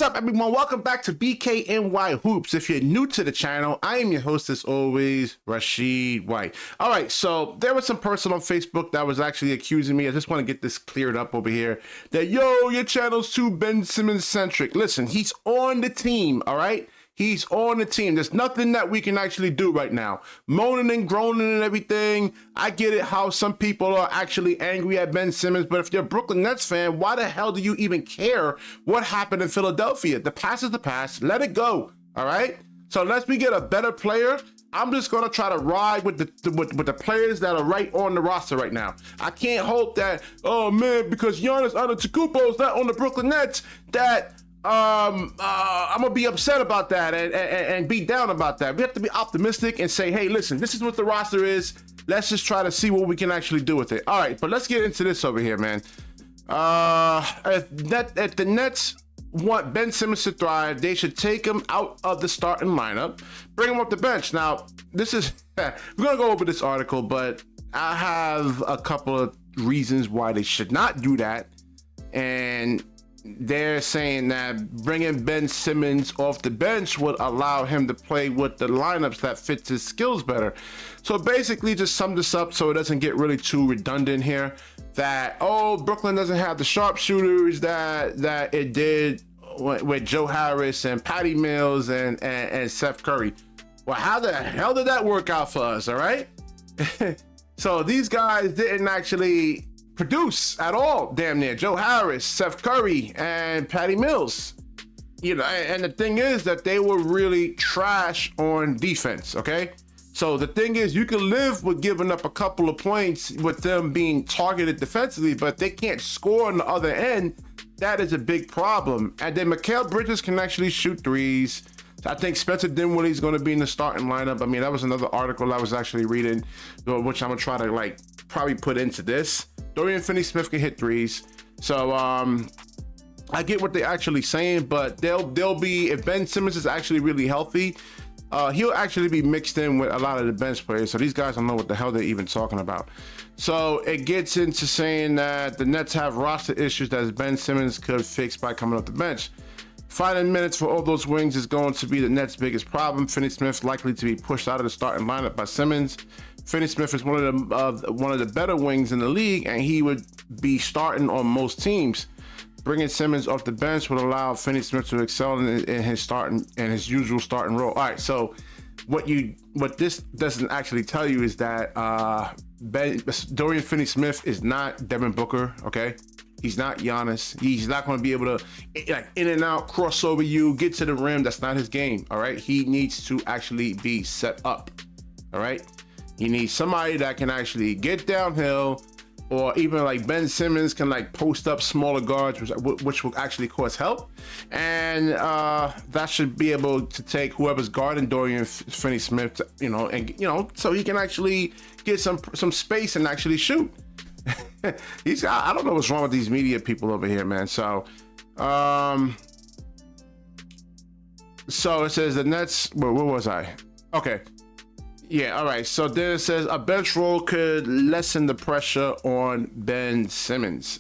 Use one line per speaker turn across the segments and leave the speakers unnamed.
up, everyone? Welcome back to BKNY Hoops. If you're new to the channel, I am your host as always, Rashid White. All right, so there was some person on Facebook that was actually accusing me. I just want to get this cleared up over here. That, yo, your channel's too Ben Simmons centric. Listen, he's on the team, all right? He's on the team. There's nothing that we can actually do right now. Moaning and groaning and everything. I get it how some people are actually angry at Ben Simmons, but if you're a Brooklyn Nets fan, why the hell do you even care what happened in Philadelphia? The past is the past. Let it go, all right? So unless we get a better player, I'm just going to try to ride with the players that are right on the roster right now. I can't hope that, oh man, because Giannis Antetokounmpo is not on the Brooklyn Nets, that I'm gonna be upset about that and be down about that. We have to be optimistic and say, hey, listen, this is what the roster is. Let's just try to see what we can actually do with it. All right, but let's get into this over here, man. If the Nets want Ben Simmons to thrive, they should take him out of the starting lineup, bring him off the bench. Now, this is we're gonna go over this article, but I have a couple of reasons why they should not do that, and they're saying that bringing Ben Simmons off the bench would allow him to play with the lineups that fits his skills better. So basically, just sum this up so it doesn't get really too redundant here, that, oh, Brooklyn doesn't have the sharpshooters that it did with Joe Harris and Patty Mills and Seth Curry. Well, how the hell did that work out for us, all right? So these guys didn't actually produce at all, damn near. Joe Harris, Seth Curry, and Patty Mills. You know, and the thing is that they were really trash on defense, okay? So the thing is, you can live with giving up a couple of points with them being targeted defensively, but they can't score on the other end. That is a big problem. And then Mikal Bridges can actually shoot threes. I think Spencer Dinwiddie's going to be in the starting lineup. I mean, that was another article I was actually reading, which I'm going to try to probably put into this. Dorian Finney-Smith can hit threes. So I get what they're actually saying, but they'll be, if Ben Simmons is actually really healthy, he'll actually be mixed in with a lot of the bench players. So these guys don't know what the hell they're even talking about. So it gets into saying that the Nets have roster issues that Ben Simmons could fix by coming off the bench. Finding minutes for all those wings is going to be the Nets' biggest problem. Finney-Smith likely to be pushed out of the starting lineup by Simmons. Finney-Smith is one of the better wings in the league, and he would be starting on most teams. Bringing Simmons off the bench would allow Finney-Smith to excel in his usual starting role. All right, so what this doesn't actually tell you is that Dorian Finney-Smith is not Devin Booker, okay? He's not Giannis. He's not going to be able to in and out, cross over you, get to the rim. That's not his game, all right? He needs to actually be set up, all right? You need somebody that can actually get downhill, or even like Ben Simmons can post up smaller guards, which will actually cause help. And that should be able to take whoever's guarding Dorian Finney-Smith, so he can actually get some space and actually shoot. I don't know what's wrong with these media people over here, man. So it says the Nets, where was I? Okay. Yeah, all right. So then it says a bench role could lessen the pressure on Ben Simmons.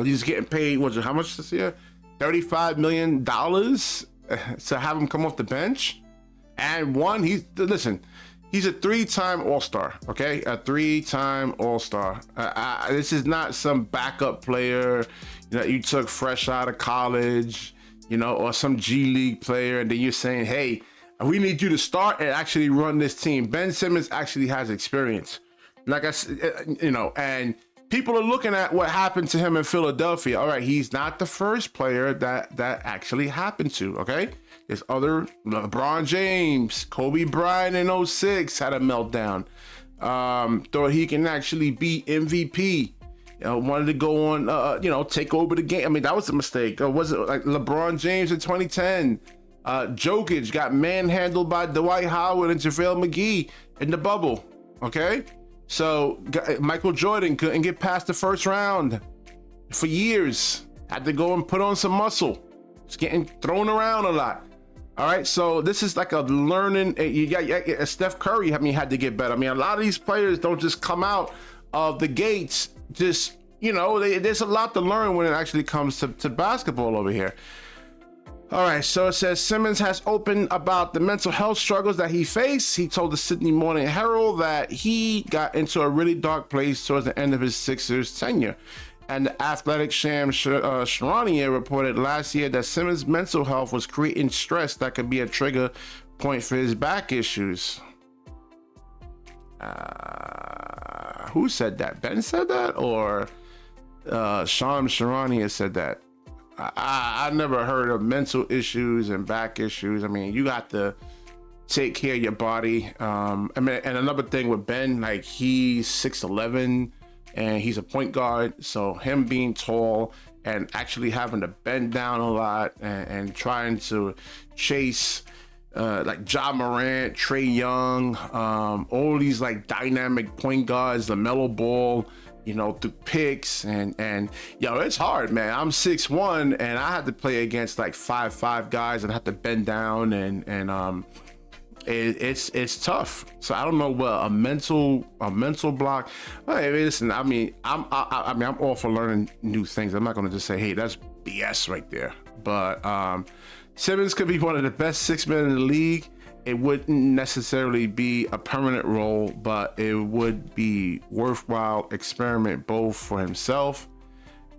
He's getting paid, how much this year? $35 million to have him come off the bench. And he's a three-time All-Star, okay? A three-time All-Star. This is not some backup player that you took fresh out of college, or some G League player, and then you're saying, hey, we need you to start and actually run this team. Ben Simmons actually has experience. Like I said, and people are looking at what happened to him in Philadelphia. All right, he's not the first player that actually happened to, okay? There's other, LeBron James, Kobe Bryant in 06 had a meltdown. Thought he can actually be MVP. Wanted to go on, take over the game. I mean, that was a mistake. Was it like LeBron James in 2010? Jokic got manhandled by Dwight Howard and JaVale McGee in the bubble, okay? So Michael Jordan couldn't get past the first round for years. Had to go and put on some muscle. It's getting thrown around a lot. All right, so this is like a learning. You got Steph Curry. Had to get better. A lot of these players don't just come out of the gates. Just there's a lot to learn when it actually comes to basketball over here. All right, so it says Simmons has opened about the mental health struggles that he faced. He told the Sydney Morning Herald that he got into a really dark place towards the end of his Sixers tenure. And the Athletic Shams Sharania reported last year that Simmons' mental health was creating stress that could be a trigger point for his back issues. Who said that? Ben said that, or Shams Sharania said that? I never heard of mental issues and back issues. I mean, you got to take care of your body. I mean, and another thing with Ben, like he's 6'11" and he's a point guard. So him being tall and actually having to bend down a lot and trying to chase like Ja Morant, Trae Young, all these like dynamic point guards, LaMelo Ball, you know, through picks and yo, it's hard, man. I'm 6'1" and I had to play against like 5'5" guys and have to bend down and it's tough. So I don't know what a mental block. Hey, listen, I mean, I'm all for learning new things. I'm not gonna just say, hey, that's BS right there. But Simmons could be one of the best 6 men in the league. It wouldn't necessarily be a permanent role, but it would be worthwhile experiment both for himself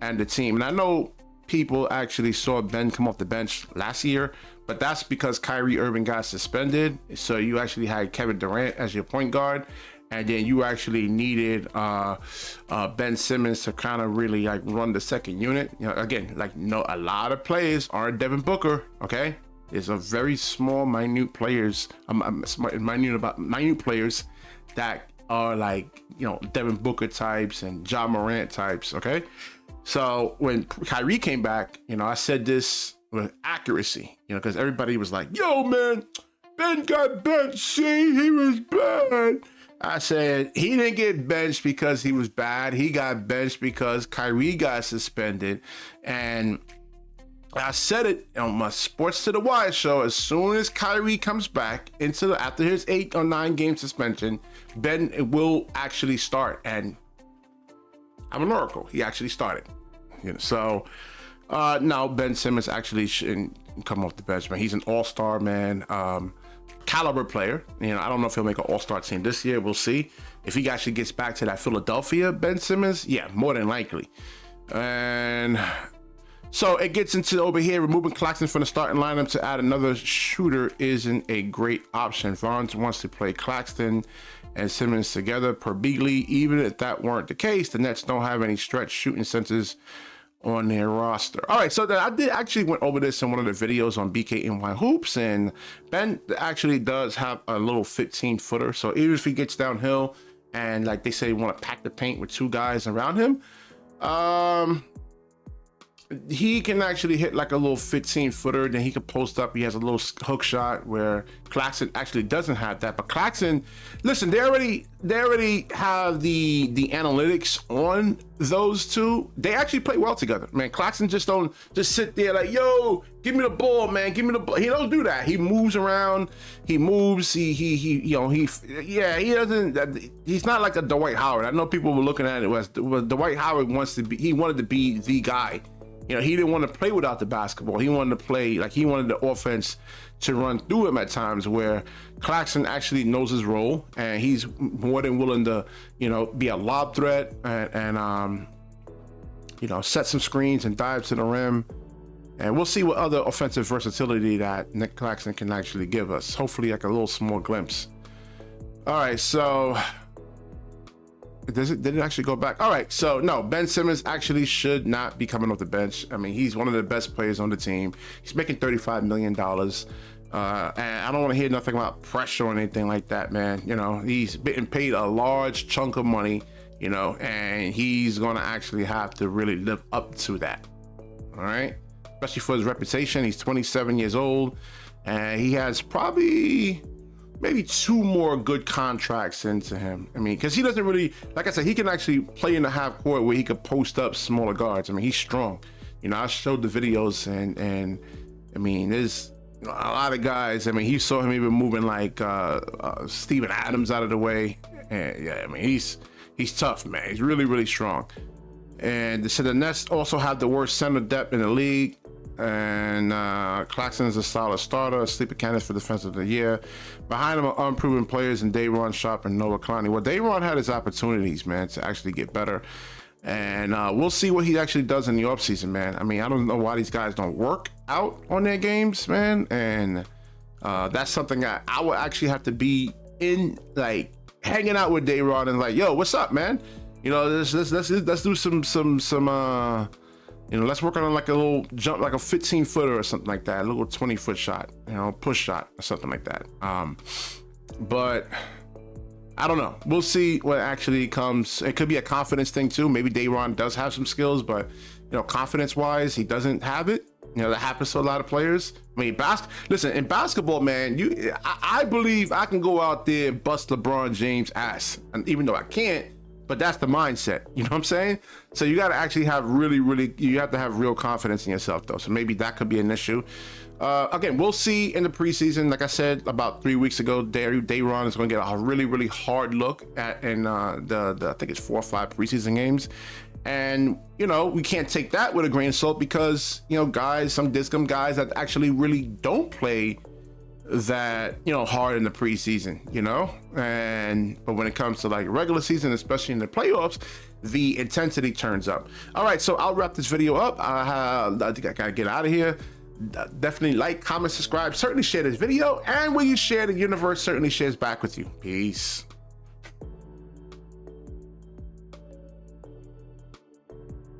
and the team. And I know people actually saw Ben come off the bench last year, but that's because Kyrie Irving got suspended. So you actually had Kevin Durant as your point guard, and then you actually needed Ben Simmons to kind of really like run the second unit. You know, again, like a lot of players aren't Devin Booker, okay? There's a very small, minute players, minute players that are like, you know, Devin Booker types and Ja Morant types, okay? So when Kyrie came back, you know, I said this with accuracy, you know, because everybody was like, yo, man, Ben got benched, see, he was bad. I said, he didn't get benched because he was bad. He got benched because Kyrie got suspended. And I said it on my Sports to the Wire show. As soon as Kyrie comes back after his 8 or 9 game suspension, Ben will actually start. And I'm an oracle. He actually started. You know, so no, Ben Simmons actually shouldn't come off the bench, man. He's an all-star, man. Caliber player. You know, I don't know if he'll make an all-star team this year. We'll see. If he actually gets back to that Philadelphia Ben Simmons, yeah, more than likely. And so it gets into over here, removing Claxton from the starting lineup to add another shooter isn't a great option. Vaughn wants to play Claxton and Simmons together per Beasley. Even if that weren't the case, the Nets don't have any stretch shooting centers on their roster. All right, so I did actually went over this in one of the videos on BKNY Hoops, and Ben actually does have a little 15-footer. So even if he gets downhill and like they say, want to pack the paint with 2 guys around him, he can actually hit like a little 15-footer. Then he can post up. He has a little hook shot where Claxton actually doesn't have that. But Claxton, listen, they already have the analytics on those two. They actually play well together, man. Claxton just don't just sit there like, yo, give me the ball, man, give me the ball. He don't do that. He moves around. He moves. He doesn't. He's not like a Dwight Howard. I know people were looking at it was Dwight Howard he wanted to be the guy. You know, he didn't want to play without the basketball. He wanted to play, like he wanted the offense to run through him at times, where Claxton actually knows his role and he's more than willing to, you know, be a lob threat and you know, set some screens and dive to the rim. And we'll see what other offensive versatility that Nick Claxton can actually give us. Hopefully like a little small glimpse. All right, so did it actually go back? All right, so no, Ben Simmons actually should not be coming off the bench. I mean, he's one of the best players on the team. He's making $35 million. And I don't want to hear nothing about pressure or anything like that, man. You know, he's getting paid a large chunk of money, you know, and he's going to actually have to really live up to that. All right, especially for his reputation. He's 27 years old and he has probably maybe 2 more good contracts into him. I mean, because he doesn't really, like I said, he can actually play in the half court where he could post up smaller guards. I mean, he's strong. You know, I showed the videos and I mean, there's a lot of guys. I mean, he saw him even moving like Steven Adams out of the way. And yeah, I mean, he's tough, man. He's really, really strong. And so the Nets also have the worst center depth in the league. And Claxton is a solid starter, a sleeper candidate for defensive of the year. Behind him are unproven players in Dayron Sharp and Noah Clowney. Well, Dayron had his opportunities, man, to actually get better. And we'll see what he actually does in the offseason, man. I mean, I don't know why these guys don't work out on their games, man. And that's something that I would actually have to be in, like, hanging out with Dayron and like, yo, what's up, man? You know, let's do some you know, let's work on like a little jump, like a 15-footer or something like that, a little 20-foot shot, you know, push shot or something like that. But I don't know. We'll see what actually comes. It could be a confidence thing too. Maybe Dayron does have some skills, but you know, confidence-wise, he doesn't have it. You know, that happens to a lot of players. I mean, listen, in basketball, man, I believe I can go out there and bust LeBron James' ass, and even though I can't. But that's the mindset, you know what I'm saying? So you got to actually have you have to have real confidence in yourself, though. So maybe that could be an issue. Again, we'll see in the preseason. Like I said about 3 weeks ago, Dayron is going to get a really hard look at in the I think it's 4 or 5 preseason games. And, you know, we can't take that with a grain of salt because, you know, some Discum guys that actually really don't play that, you know, hard in the preseason, you know, but when it comes to like regular season, especially in the playoffs, the intensity turns up. All right, so I'll wrap this video up. I think I gotta get out of here. Definitely like, comment, subscribe, certainly share this video, and when you share, the universe certainly shares back with you. Peace.